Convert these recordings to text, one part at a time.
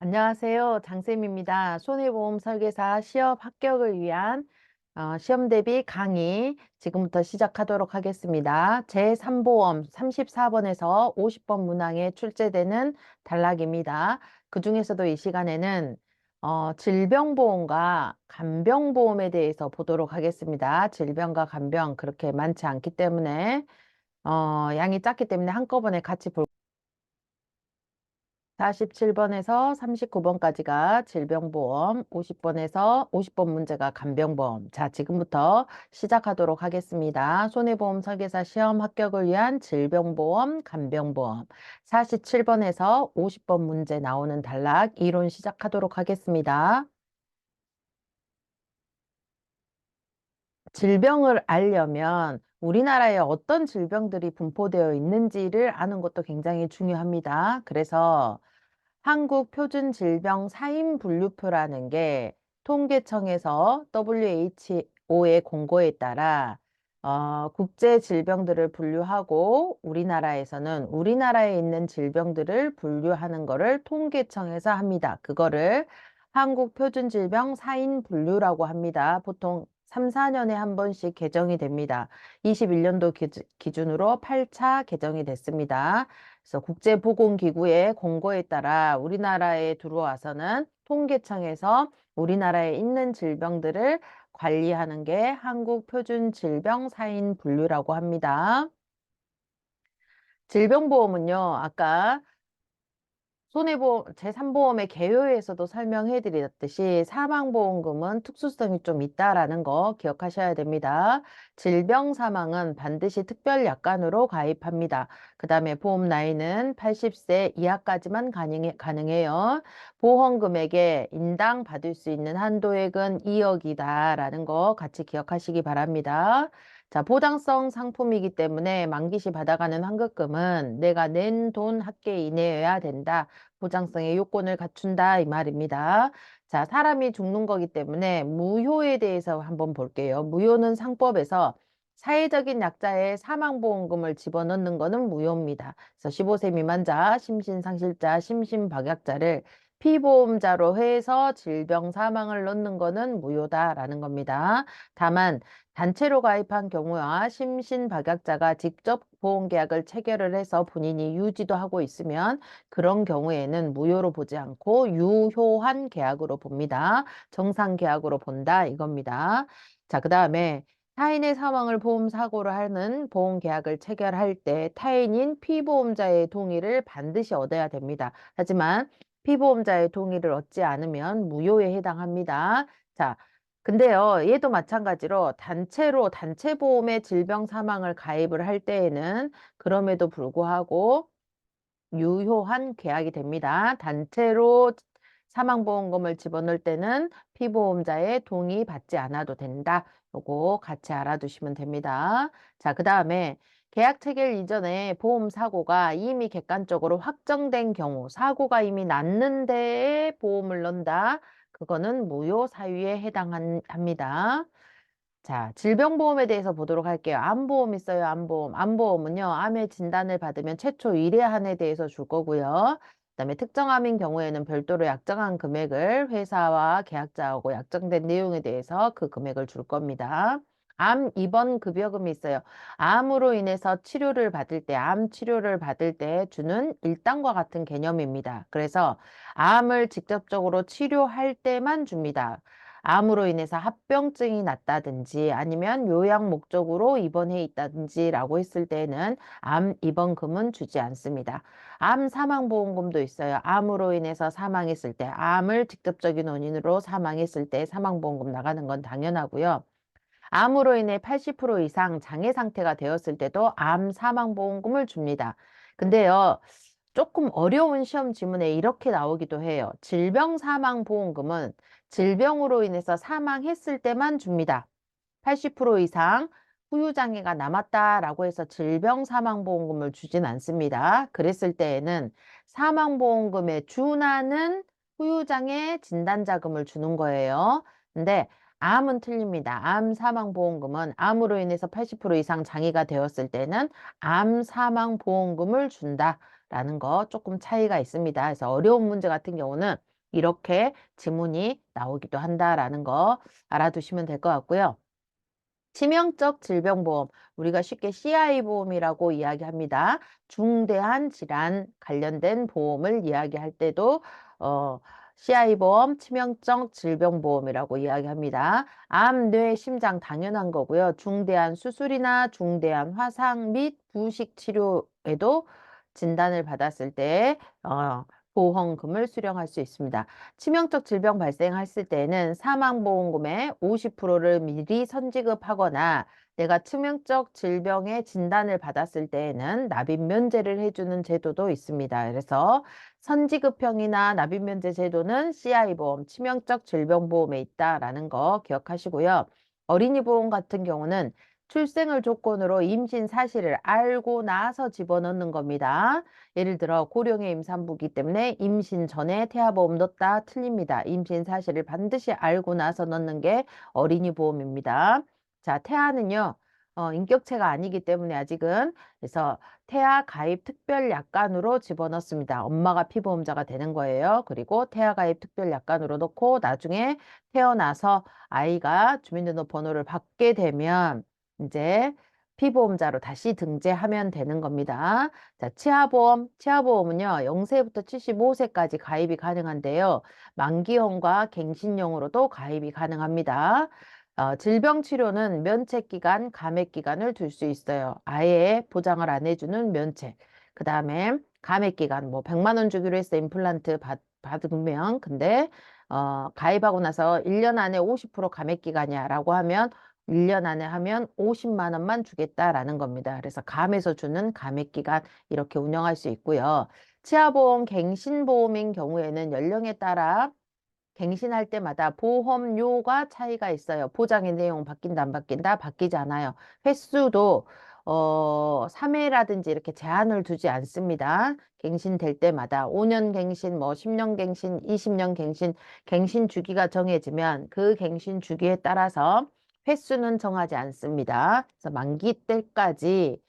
안녕하세요. 장쌤입니다. 손해보험 설계사 시험 합격을 위한 시험 대비 강의 지금부터 시작하도록 하겠습니다. 제3보험 34번에서 50번 문항에 출제되는 단락입니다. 그 중에서도 이 시간에는 질병보험과 간병보험에 대해서 보도록 하겠습니다. 질병과 간병 그렇게 많지 않기 때문에 양이 작기 때문에 한꺼번에 같이 볼 47번에서 39번까지가 질병보험, 50번 문제가 간병보험. 자, 지금부터 시작하도록 하겠습니다. 손해보험 설계사 시험 합격을 위한 질병보험, 간병보험. 47번에서 50번 문제 나오는 단락 이론 시작하도록 하겠습니다. 질병을 알려면 우리나라에 어떤 질병들이 분포되어 있는지를 아는 것도 굉장히 중요합니다. 그래서 한국표준질병사인분류표라는 게 통계청에서 WHO의 공고에 따라 국제 질병들을 분류하고 우리나라에서는 우리나라에 있는 질병들을 분류하는 거를 통계청에서 합니다. 그거를 한국표준질병사인분류라고 합니다. 보통 3, 4년에 한 번씩 개정이 됩니다. 21년도 기준으로 8차 개정이 됐습니다. 그래서 국제보건기구의 공고에 따라 우리나라에 들어와서는 통계청에서 우리나라에 있는 질병들을 관리하는 게 한국표준질병사인분류라고 합니다. 질병보험은요, 아까 손해보험, 제3보험의 개요에서도 설명해 드렸듯이 사망보험금은 특수성이 좀 있다라는 거 기억하셔야 됩니다. 질병 사망은 반드시 특별약관으로 가입합니다. 그 다음에 보험 나이는 80세 이하까지만 가능해요. 보험금액에 인당 받을 수 있는 한도액은 2억이다라는 거 같이 기억하시기 바랍니다. 자, 보장성 상품이기 때문에 만기시 받아가는 환급금은 내가 낸 돈 합계 이내여야 된다. 보장성의 요건을 갖춘다 이 말입니다. 자, 사람이 죽는 거기 때문에 무효에 대해서 한번 볼게요. 무효는 상법에서 사회적인 약자의 사망보험금을 집어넣는 것은 무효입니다. 그래서 15세 미만자, 심신상실자, 심신박약자를 피보험자로 해서 질병 사망을 넣는 것은 무효다라는 겁니다. 다만 단체로 가입한 경우와 심신박약자가 직접 보험계약을 체결을 해서 본인이 유지도 하고 있으면 그런 경우에는 무효로 보지 않고 유효한 계약으로 봅니다. 정상 계약으로 본다 이겁니다. 자, 그 다음에 타인의 사망을 보험 사고로 하는 보험 계약을 체결할 때 타인인 피보험자의 동의를 반드시 얻어야 됩니다. 하지만 피보험자의 동의를 얻지 않으면 무효에 해당합니다. 자, 근데요, 얘도 마찬가지로 단체로 단체보험에 질병 사망을 가입을 할 때에는 그럼에도 불구하고 유효한 계약이 됩니다. 단체로 사망보험금을 집어넣을 때는 피보험자의 동의 받지 않아도 된다. 요거 같이 알아두시면 됩니다. 자, 그 다음에 계약 체결 이전에 보험 사고가 이미 객관적으로 확정된 경우, 사고가 이미 났는데 보험을 넣는다. 그거는 무효 사유에 해당합니다. 자, 질병보험에 대해서 보도록 할게요. 암보험 있어요, 암보험. 암보험은요, 암의 진단을 받으면 최초 1회한에 대해서 줄 거고요. 그다음에 특정암인 경우에는 별도로 약정한 금액을 회사와 계약자하고 약정된 내용에 대해서 그 금액을 줄 겁니다. 암 입원 급여금이 있어요. 암으로 인해서 치료를 받을 때, 암 치료를 받을 때 주는 일당과 같은 개념입니다. 그래서 암을 직접적으로 치료할 때만 줍니다. 암으로 인해서 합병증이 났다든지 아니면 요양 목적으로 입원해 있다든지라고 했을 때는 암 입원금은 주지 않습니다. 암 사망보험금도 있어요. 암으로 인해서 사망했을 때, 암을 직접적인 원인으로 사망했을 때 사망보험금 나가는 건 당연하고요. 암으로 인해 80% 이상 장애 상태가 되었을 때도 암 사망보험금을 줍니다. 근데요, 조금 어려운 시험 지문에 이렇게 나오기도 해요. 질병사망보험금은 질병으로 인해서 사망했을 때만 줍니다. 80% 이상 후유장애가 남았다라고 해서 질병사망보험금을 주진 않습니다. 그랬을 때에는 사망보험금에 준하는 후유장애 진단자금을 주는 거예요. 근데 암은 틀립니다. 암 사망보험금은 암으로 인해서 80% 이상 장애가 되었을 때는 암 사망보험금을 준다. 라는 거 조금 차이가 있습니다. 그래서 어려운 문제 같은 경우는 이렇게 지문이 나오기도 한다라는 거 알아두시면 될 것 같고요. 치명적 질병보험, 우리가 쉽게 CI보험이라고 이야기합니다. 중대한 질환 관련된 보험을 이야기할 때도 CI보험, 치명적 질병보험이라고 이야기합니다. 암, 뇌, 심장 당연한 거고요. 중대한 수술이나 중대한 화상 및 부식 치료에도 진단을 받았을 때 보험금을 수령할 수 있습니다. 치명적 질병 발생했을 때는 사망보험금의 50%를 미리 선지급하거나 내가 치명적 질병의 진단을 받았을 때에는 납입 면제를 해주는 제도도 있습니다. 그래서 선지급형이나 납입 면제 제도는 CI보험, 치명적 질병보험에 있다라는 거 기억하시고요. 어린이 보험 같은 경우는 출생을 조건으로 임신 사실을 알고 나서 집어넣는 겁니다. 예를 들어 고령의 임산부기 때문에 임신 전에 태아보험 넣었다 틀립니다. 임신 사실을 반드시 알고 나서 넣는 게 어린이 보험입니다. 자, 태아는요. 인격체가 아니기 때문에 아직은 그래서 태아 가입 특별 약관으로 집어넣습니다. 엄마가 피보험자가 되는 거예요. 그리고 태아 가입 특별 약관으로 넣고 나중에 태어나서 아이가 주민등록번호를 받게 되면 이제 피보험자로 다시 등재하면 되는 겁니다. 자, 치아보험은요, 0세부터 75세까지 가입이 가능한데요. 만기형과 갱신형으로도 가입이 가능합니다. 질병치료는 면책기간, 감액기간을 둘 수 있어요. 아예 보장을 안 해주는 면책. 그 다음에 감액기간, 뭐 100만 원 주기로 했어, 임플란트 받으면. 근데 가입하고 나서 1년 안에 50% 감액기간이야 라고 하면 1년 안에 하면 50만 원만 주겠다라는 겁니다. 그래서 감에서 주는 감액기간 이렇게 운영할 수 있고요. 치아보험, 갱신보험인 경우에는 연령에 따라 갱신할 때마다 보험료가 차이가 있어요. 보장의 내용 바뀐다, 안 바뀐다? 바뀌지 않아요. 횟수도 3회라든지 이렇게 제한을 두지 않습니다. 갱신될 때마다 5년 갱신, 뭐 10년 갱신, 20년 갱신, 갱신 주기가 정해지면 그 갱신 주기에 따라서 횟수는 정하지 않습니다. 그래서 만기 때까지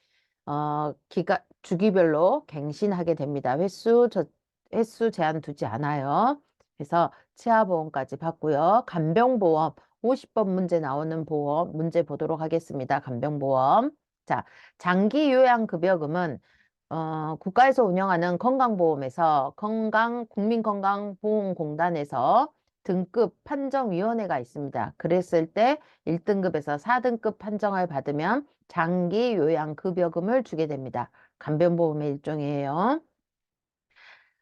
주기별로 갱신하게 됩니다. 횟수 제한 두지 않아요. 그래서 치아보험까지 받고요. 간병보험 50번 문제 나오는 보험 문제 보도록 하겠습니다. 간병보험. 자, 장기요양급여금은 국가에서 운영하는 건강보험에서 국민건강보험공단에서 등급 판정위원회가 있습니다. 그랬을 때 1등급에서 4등급 판정을 받으면 장기요양급여금을 주게 됩니다. 간병보험의 일종이에요.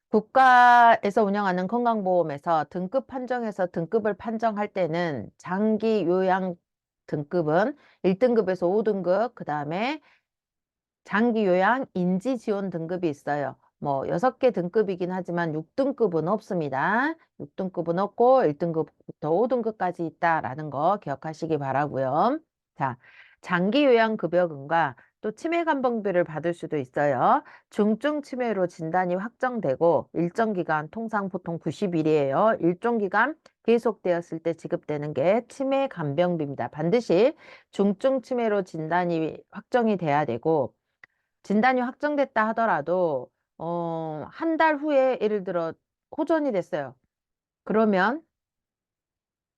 국가에서 운영하는 건강보험에서 등급 판정에서 등급을 판정할 때는 장기 요양 등급은 1등급에서 5등급, 그 다음에 장기 요양 인지 지원 등급이 있어요. 뭐 6개 등급이긴 하지만 6등급은 없습니다. 6등급은 없고 1등급부터 5등급까지 있다라는 거 기억하시기 바라고요. 자, 장기 요양 급여금과 또 치매 감봉비를 받을 수도 있어요. 중증 치매로 진단이 확정되고 일정 기간 통상 보통 90일이에요. 일정 기간 계속되었을 때 지급되는 게 치매 간병비입니다. 반드시 중증 치매로 진단이 확정이 돼야 되고 진단이 확정됐다 하더라도 한 달 후에 예를 들어 호전이 됐어요. 그러면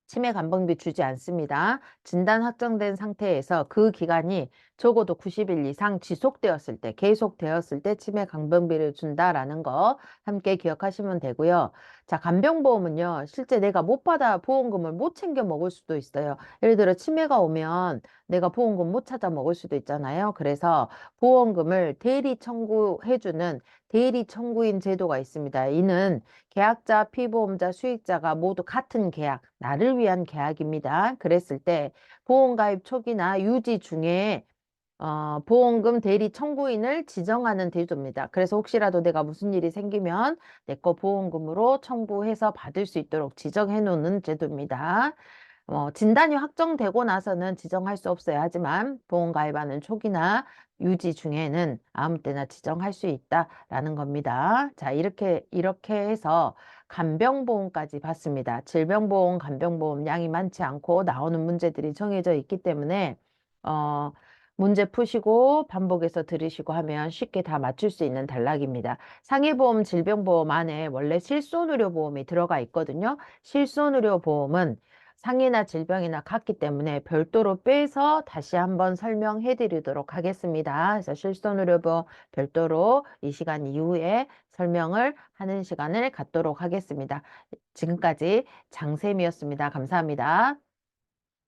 치매 감봉비 주지 않습니다. 진단 확정된 상태에서 그 기간이 적어도 90일 이상 지속되었을 때, 계속되었을 때 치매 감봉비를 준다라는 거 함께 기억하시면 되고요. 자, 간병보험은요, 실제 내가 못 받아 보험금을 못 챙겨 먹을 수도 있어요. 예를 들어 치매가 오면 내가 보험금 못 찾아 먹을 수도 있잖아요. 그래서 보험금을 대리 청구해주는 대리 청구인 제도가 있습니다. 이는 계약자, 피보험자, 수익자가 모두 같은 계약, 나를 위한 계약입니다. 그랬을 때 보험가입 초기나 유지 중에 보험금 대리 청구인을 지정하는 제도입니다. 그래서 혹시라도 내가 무슨 일이 생기면 내 거 보험금으로 청구해서 받을 수 있도록 지정해 놓는 제도입니다. 진단이 확정되고 나서는 지정할 수 없어요. 하지만 보험 가입하는 초기나 유지 중에는 아무 때나 지정할 수 있다라는 겁니다. 자, 이렇게 해서 간병보험까지 받습니다. 질병보험, 간병보험 양이 많지 않고 나오는 문제들이 정해져 있기 때문에 어, 문제 푸시고 반복해서 들으시고 하면 쉽게 다 맞출 수 있는 단락입니다. 상해보험, 질병보험 안에 원래 실손의료보험이 들어가 있거든요. 실손의료보험은 상해나 질병이나 같기 때문에 별도로 빼서 다시 한번 설명해 드리도록 하겠습니다. 그래서 실손의료보험 별도로 이 시간 이후에 설명을 하는 시간을 갖도록 하겠습니다. 지금까지 장쌤이었습니다. 감사합니다.